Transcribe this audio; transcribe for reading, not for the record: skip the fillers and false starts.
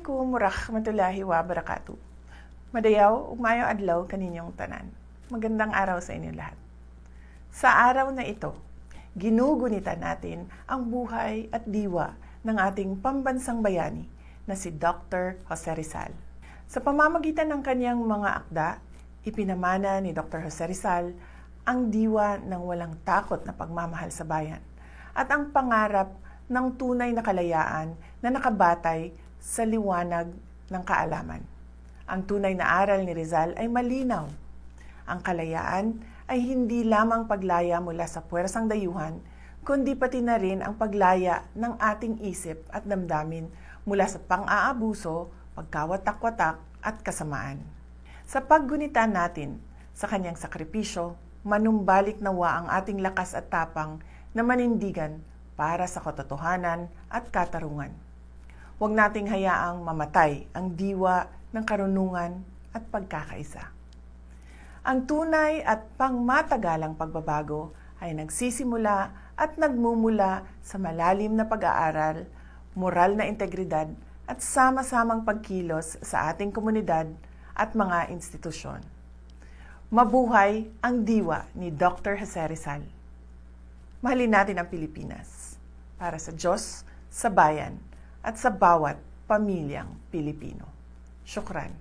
Assalamualaikum warahmatullahi wabarakatuh. Madayaw, ugmayo adlaw kaninyong tanan. Magandang araw sa inyo lahat. Sa araw na ito, ginugunita natin ang buhay at diwa ng ating pambansang bayani na si Dr. Jose Rizal. Sa pamamagitan ng kanyang mga akda, ipinamana ni Dr. Jose Rizal ang diwa ng walang takot na pagmamahal sa bayan at ang pangarap ng tunay na kalayaan na nakabatay sa liwanag ng kaalaman. Ang tunay na aral ni Rizal ay malinaw. Ang kalayaan ay hindi lamang paglaya mula sa puwersang dayuhan, kundi pati na rin ang paglaya ng ating isip at damdamin mula sa pang-aabuso, pagkawatak-watak at kasamaan. Sa paggunita natin sa kanyang sakripisyo, manumbalik nawa ang ating lakas at tapang na manindigan para sa katotohanan at katarungan. Huwag nating hayaang mamatay ang diwa ng karunungan at pagkakaisa. Ang tunay at pangmatagalang pagbabago ay nagsisimula at nagmumula sa malalim na pag-aaral, moral na integridad at sama-samang pagkilos sa ating komunidad at mga institusyon. Mabuhay ang diwa ni Dr. Jose Rizal. Mahalin natin ang Pilipinas para sa Diyos, sa bayan, at sa bawat pamilyang Pilipino. Syukran.